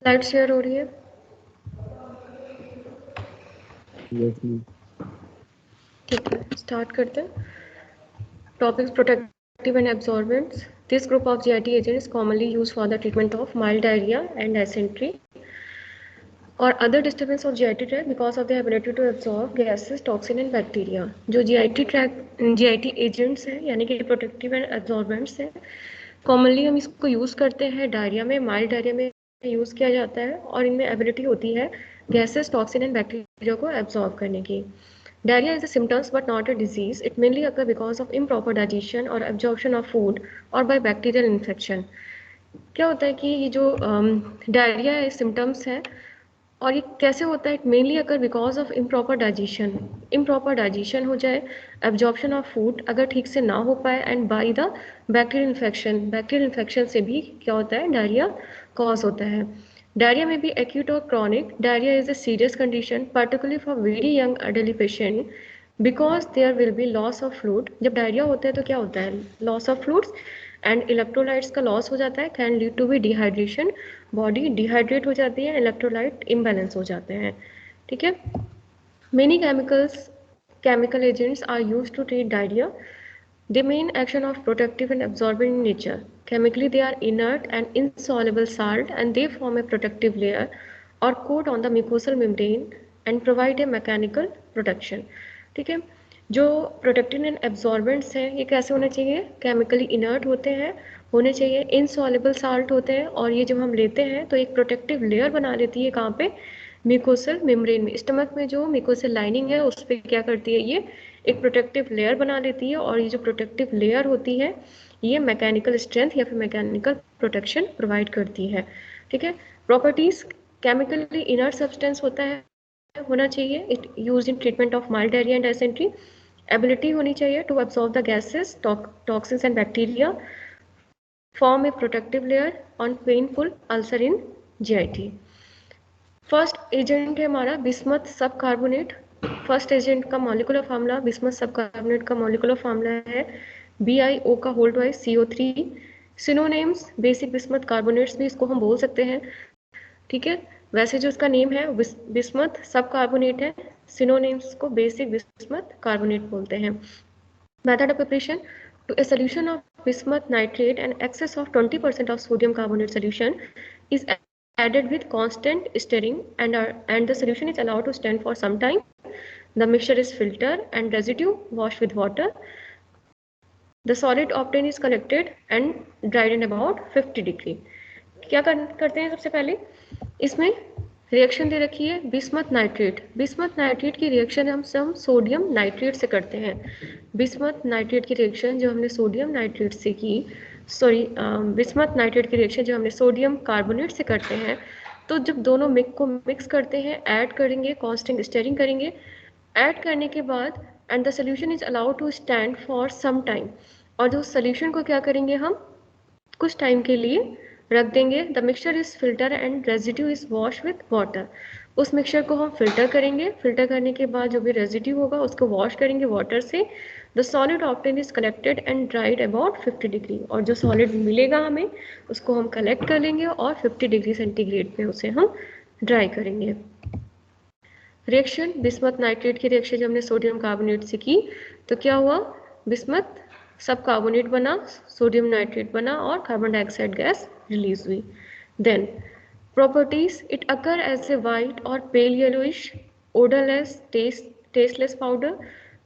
Slide share हो रही है? ठीक है, स्टार्ट करते हैं। Topics: protective and absorbents. This group of GIT agents is commonly used for the treatment of mild diarrhea and dysentery or other disturbance of GIT tract because of their ability to absorb gases, toxin and bacteria. जो GIT agents हैं यानी कि protective and absorbents हैं, commonly हम इसको use करते हैं diarrhoea में, माइल्ड डायरिया में यूज़ किया जाता है और इनमें एबिलिटी होती है गैसेस, टॉक्सिन एंड बैक्टीरिया को एब्जॉर्ब करने की। Diarrhea is a symptoms but not a disease. It mainly occurs because of improper digestion or absorption of food or by bacterial infection. क्या होता है कि ये जो डायरिया है सिम्टम्स है और ये कैसे होता है? It mainly occur because of improper digestion हो जाए, एब्जॉर्प्शन ऑफ फूड अगर ठीक से ना हो पाए and by the bacterial infection से भी क्या होता है? डायरिया कॉज होता है। डायरिया में भी acute और chronic. Diarrhea is a serious condition, particularly for very young elderly patient, because there will be loss of fluid. जब डायरिया होता है तो क्या होता है? Loss of fluids and electrolytes का लॉस हो जाता है, can lead to be dehydration, body dehydrate हो जाती है, इलेक्ट्रोलाइट इम्बैलेंस हो जाते हैं। ठीक है। Many chemical agents are used to treat diarrhea. They main action of protective and absorbent in nature. Chemically, they are inert and insoluble salt, and they form a protective layer or coat on the mucosal membrane and provide a mechanical protection. ठीक है। जो protective and एब्जॉर्बेंट्स हैं ये कैसे होने चाहिए? Chemically inert होने चाहिए, इनसॉल्युबल साल्ट होते हैं और ये जब हम लेते हैं तो एक प्रोटेक्टिव लेयर बना लेती है। कहाँ पे? म्यूकोसल मेम्ब्रेन में। स्टमक में जो म्यूकोसल लाइनिंग है उस पर क्या करती है? ये एक प्रोटेक्टिव लेयर बना लेती है और ये जो प्रोटेक्टिव लेयर होती है ये मैकेनिकल स्ट्रेंथ या फिर मैकेनिकल प्रोटेक्शन प्रोवाइड करती है। ठीक है। प्रॉपर्टीज: केमिकली इनर्ट सब्सटेंस होना चाहिए, it use in treatment of mild diarrhoea and dysentery. Ability होनी चाहिए to absorb the gases, toxins and bacteria, form a protective layer on painful ulcer in GIT। First agent है हमारा bismuth sub carbonate. First agent का molecular formula, bismuth sub carbonate का molecular formula है BiO का whole twice CO3। Synonyms: basic bismuth carbonates भी इसको हम बोल सकते हैं। ठीक है। वैसे जो इसका नेम है बिस्मथ सब कार्बोनेट है, सिनोनेम्स को बेसिक बिस्मथ कार्बोनेट बोलते हैं। Method of preparation: to a solution of bismuth nitrate, an excess of 20% of sodium carbonate solution is added with constant stirring and the solution is allowed to stand for some time. The mixture is filtered and residue washed with water. The solid obtained is collected and dried in about 50 degree. क्या करते हैं? सबसे पहले इसमें reaction दे रखी है bismuth nitrate की reaction हम सोडियम नाइट्रेट से करते हैं। बिस्मथ नाइट्रेट की रिएक्शन जो हमने सोडियम नाइट्रेट से की, बिस्मथ नाइट्रेट की रिएक्शन जो हमने सोडियम कार्बोनेट से करते हैं, तो जब दोनों को मिक्स करते हैं, ऐड करेंगे, कांस्टेंट स्टीयरिंग करेंगे, ऐड करने के बाद and the solution is allowed to stand for some time, और जो सोल्यूशन को क्या करेंगे हम कुछ टाइम के लिए रख देंगे। The mixture is filter and residue is wash with water. उस मिक्सचर को हम फिल्टर करेंगे, फिल्टर करने के बाद जो भी रेजिड्यू होगा उसको वॉश करेंगे वाटर से। The solid obtain is collected and dried about 50 degree, और जो सॉलिड मिलेगा हमें उसको हम कलेक्ट कर लेंगे और 50 डिग्री सेंटीग्रेड पे उसे हम ड्राई करेंगे। रिएक्शन बिस्मथ नाइट्रेट की रिएक्शन जो हमने सोडियम कार्बोनेट से की तो क्या हुआ? बिस्मथ सब कार्बोनेट बना, सोडियम नाइट्रेट बना और कार्बन डाइऑक्साइड गैस रिलीज हुई। Then properties: it occur as a white और pale yellowish odorless tasteless powder,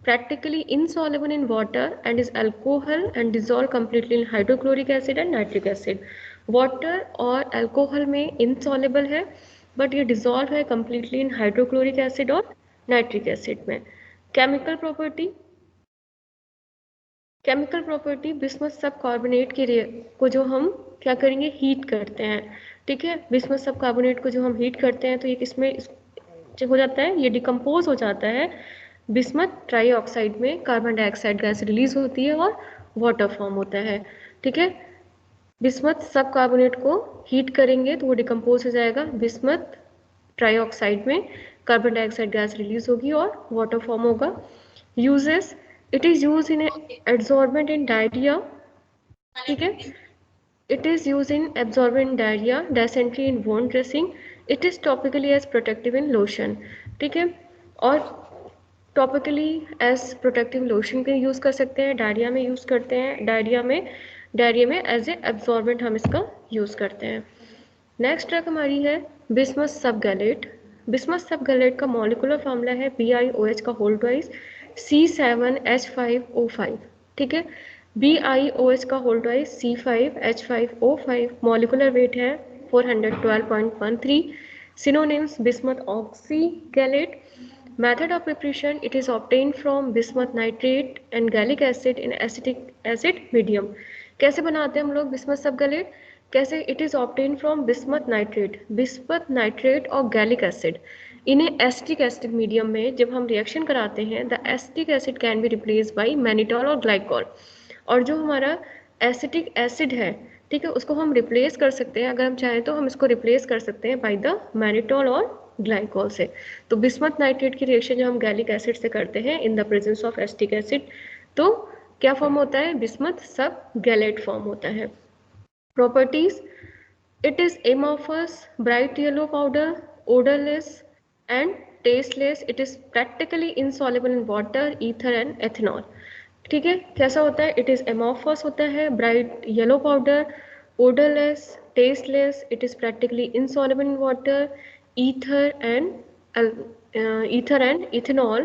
practically insoluble in water and is alcohol and dissolve completely in hydrochloric acid and nitric acid। Water और alcohol में insoluble है but ये dissolve है completely इन hydrochloric acid और nitric acid में। Chemical property bismuth sub carbonate को जो हम क्या करेंगे? हीट करते हैं। ठीक है। बिस्मथ सब कार्बोनेट को जो हम हीट करते हैं तो ये किसमें हो जाता है? ये डिकम्पोज हो जाता है बिस्मथ ट्राईऑक्साइड में, कार्बन डाइऑक्साइड गैस रिलीज होती है और वाटर फॉर्म होता है। ठीक है। बिस्मथ सब कार्बोनेट को हीट करेंगे तो वो डिकम्पोज हो जाएगा बिस्मथ ट्राईऑक्साइड में, कार्बन डाइऑक्साइड गैस रिलीज होगी और वाटर फॉर्म होगा। Uses: it is use in adsorbent in diarrhoea. ठीक है। It is used in absorbent diarrhea, dysentery in wound dressing. It is topically as protective in lotion. ठीक है, और topically as protective lotion के use कर सकते हैं, डायरिया में यूज़ करते हैं, डायरिया में एज ए एब्जॉर्बेंट हम इसका यूज़ करते हैं। नेक्स्ट ड्रग हमारी है बिस्मस सब गैलेट। बिस्मस सब गैलेट का मॉलिकुलर फॉर्मूला है BiOH का होल ट्वाइस C7H5O5। ठीक है, BiOH का whole twice C5H5O5, molecular weight है 412.13। Synonyms bismuth oxy gallate. Method of preparation, it is obtained from bismuth nitrate and gallic acid in acetic acid medium। कैसे बनाते हैं हम लोग बिस्मथ सब गैलेट? कैसे? It is obtain from bismuth nitrate और gallic acid इन्हें एसिटिक एसिड मीडियम में जब हम रिएक्शन कराते हैं, the acetic acid can be replace by mannitol और ग्लाइकॉल। और जो हमारा एसिटिक एसिड है, ठीक है, उसको हम रिप्लेस कर सकते हैं, अगर हम चाहें तो हम इसको रिप्लेस कर सकते हैं बाय द मैनिटॉल और ग्लाइकॉल से। तो बिस्मथ नाइट्रेट की रिएक्शन जब हम गैलिक एसिड से करते हैं in the presence of acetic acid, तो क्या फॉर्म होता है? बिस्मथ सब गैलेट फॉर्म होता है। Properties, it is amorphous, bright yellow powder, odorless and tasteless. It is practically insoluble in water, ether and ethanol। ठीक है, कैसा होता है? इट इज एमॉर्फस होता है, bright yellow powder, odorless, tasteless, it is practically insoluble in water, ether and ethanol।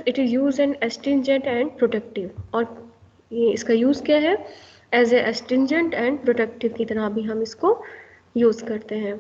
it is used in astringent and protective। और ये इसका यूज़ क्या है? As a astringent and protective की तरह भी हम इसको यूज़ करते हैं।